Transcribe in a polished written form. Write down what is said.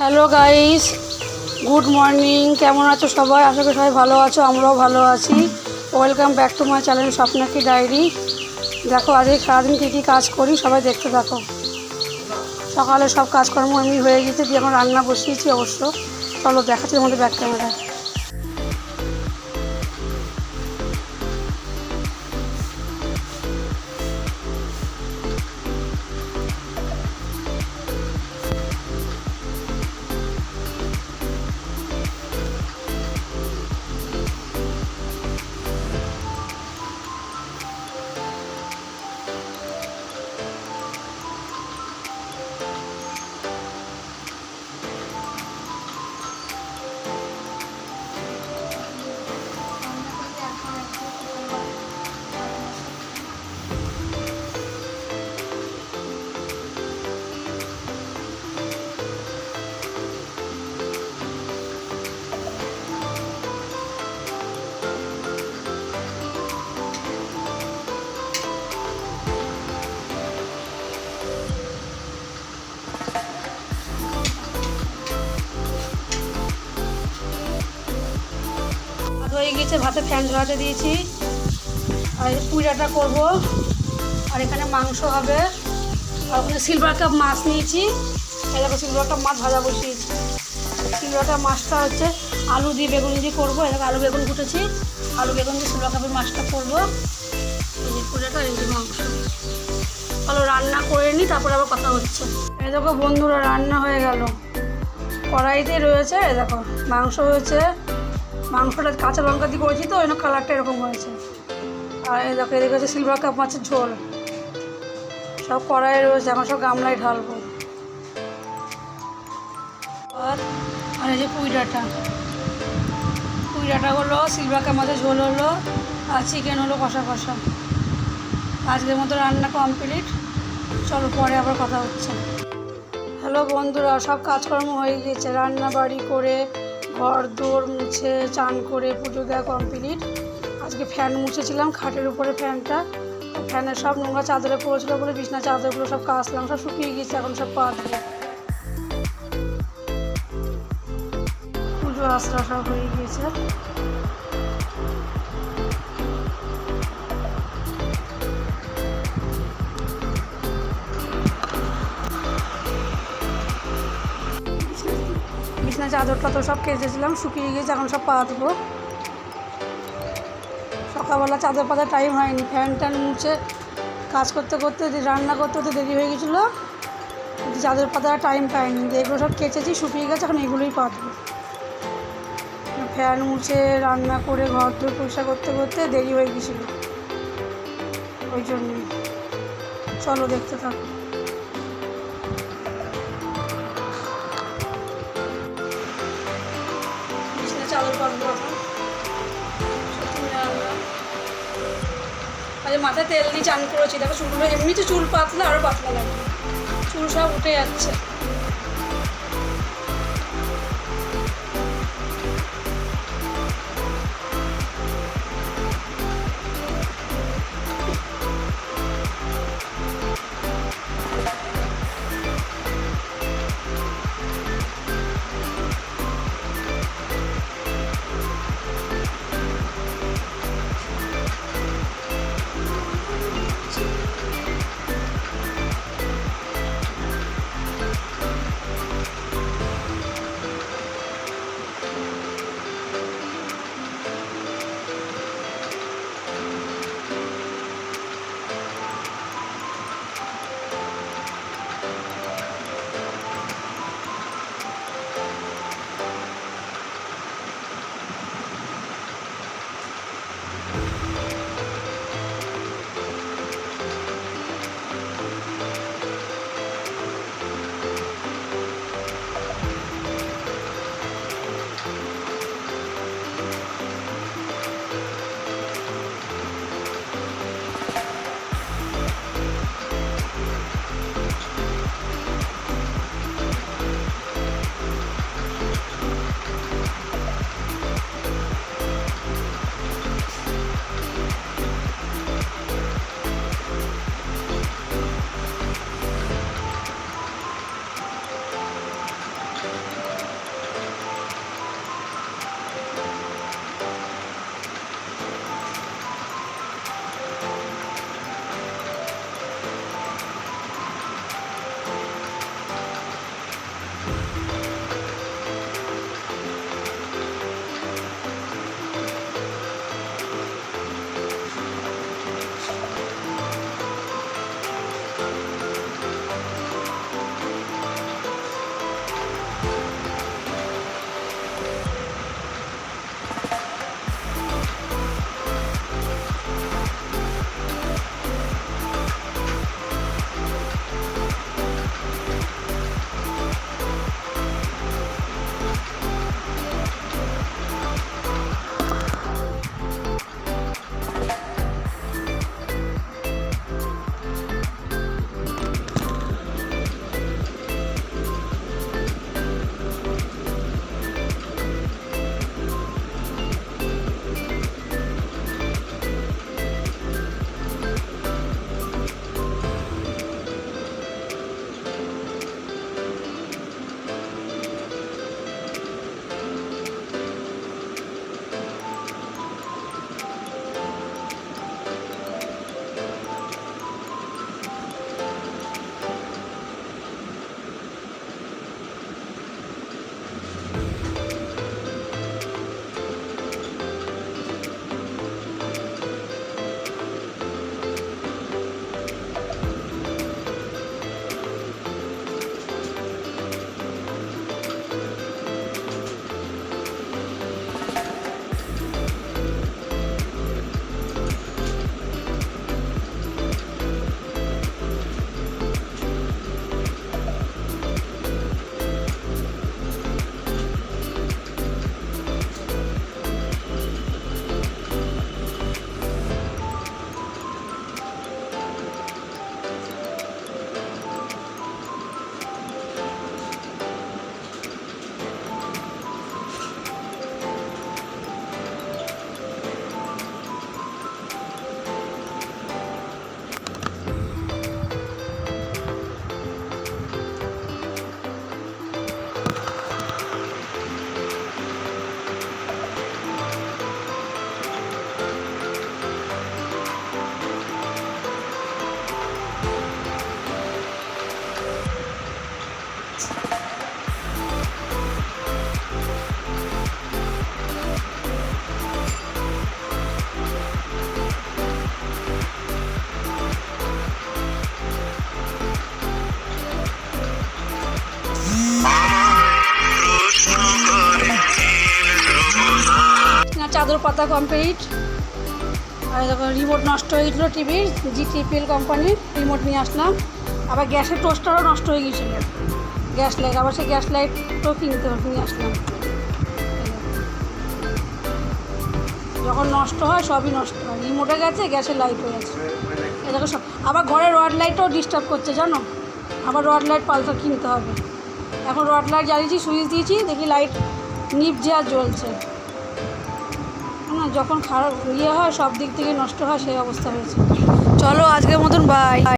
Hello guys, good morning. কেমন আছো সবাই? আশা করি সবাই ভালো আছো, আমরাও ভালো আছি। Welcome back to my channel স্বপ্নাকি ডায়েরি। দেখো আজকে সারাদিন কী কী কাজ করি সবাই দেখতে থাকো। সকালে সব কাজকর্ম এমনি হয়ে গেছে, দিয়ে এখন রান্না বসিয়েছি অবশ্য। চলো দেখাচ্ছি তোমাদের ব্যাক ক্যামেরায়। হয়ে গেছে, ভাতে ফ্যান ঝরাতে দিয়েছি। আর পুইডাটা করবো, আর এখানে মাংস হবে। আর ওখানে সিলভার কাপ মাছ নিয়েছি। এই দেখো সিলভার কাপ মাছ ভাজা বসিয়েছি। সিলভার কাপ মাছটা হচ্ছে আলু দিয়ে বেগুন দিয়ে করবো। এই দেখো আলু বেগুন কুটেছি, আলু বেগুন দিয়ে সিলভার কাপের মাছটা করবো। এই যে পুইডাটা, এই যে মাংস। চলো রান্না করে নিই, তারপরে আবার কথা হচ্ছে। এই দেখো বন্ধুরা, রান্না হয়ে গেল। কড়াইতেই রয়েছে। এই দেখো মাংস হয়েছে। মাংসটা কাঁচা লঙ্কা দিয়ে করেছি, তো ওই জন্য কালারটা এরকম হয়েছে। আর এই দেখো এদিকে হচ্ছে সিলভার কাপ মাছের ঝোল। সব কড়াই রয়েছে, এখন সব গামলায় ঢালবো। আর এই যে পুইডাটা হলো, সিলভার কাপ মাছের ঝোল হলো, আর চিকেন হলো কষা কষা। আজকের মতো রান্না কমপ্লিট। চলো পরে আবার কথা হচ্ছে। হ্যালো বন্ধুরা, সব কাজকর্ম হয়ে গিয়েছে। রান্না বাড়ি করে, ঘর দোর মুছে, চান করে, পুজো দেওয়া কমপ্লিট। আজকে ফ্যান মুছেছিলাম, খাটের উপরে ফ্যানটা। ফ্যানের সব নোংরা চাদরে পড়েছিল বলে বিছনা চাদরগুলো সব কাচলাম, সব শুকিয়ে গিয়েছে। এখন সব পাতবো। পুজো আশ্রা সব হয়ে গিয়েছে। বিছনা চাদরটা তো সব কেচেছিলাম, শুকিয়ে গিয়েছে। এখন সব পাতবো। সকালবেলা চাদর পাতার টাইম হয়নি, ফ্যান ট্যান মুছে কাজ করতে করতে, রান্না করতে করতে দেরি হয়ে গেছিলো। চাদর পাতার টাইম পাইনি, এগুলো সব কেচেছি, শুকিয়ে গেছে। এখন এগুলোই পাতবো। ফ্যান মুছে রান্না করে ঘর দোর পরিষ্কার করতে করতে দেরি হয়ে গেছিলো, ওই জন্যই। চলো দেখতে থাকো। বিছানা চাদর পাতবো এখন। আরে মাথায় তেল দিয়ে চান করেছি। দেখো চুলগুলো, এমনিতে চুল পাতলা, আরও পাতলা লাগে। চুল সব উঠে যাচ্ছে। চাদর পাতা কমপ্লিট। আর দেখো রিমোট নষ্ট হয়ে গেছিলো টিভির, GTPL কোম্পানির রিমোট নিয়ে আসলাম। আবার গ্যাসের টোস্টারও নষ্ট হয়ে গিয়েছিলো, গ্যাস লাইট, আবার সেই গ্যাস লাইটও নিয়ে আসলাম। যখন নষ্ট হয় সবই নষ্ট হয়, রিমোটে গেছে, গ্যাসের লাইট হয়ে গেছে। এ দেখো সব, আবার ঘরের রড লাইটটাও ডিস্টার্ব করছে জানো, আবার রড লাইট পাল্টা কিনতে হবে। এখন রড লাইট জ্বালিয়েছি, সুইচ দিয়েছি, দেখি লাইট নিভছে আর জ্বলছে না। যখন খারাপ হয় সব দিক থেকে নষ্ট হয়, সেই অবস্থা হয়েছে। চলো আজকের মতন বাই।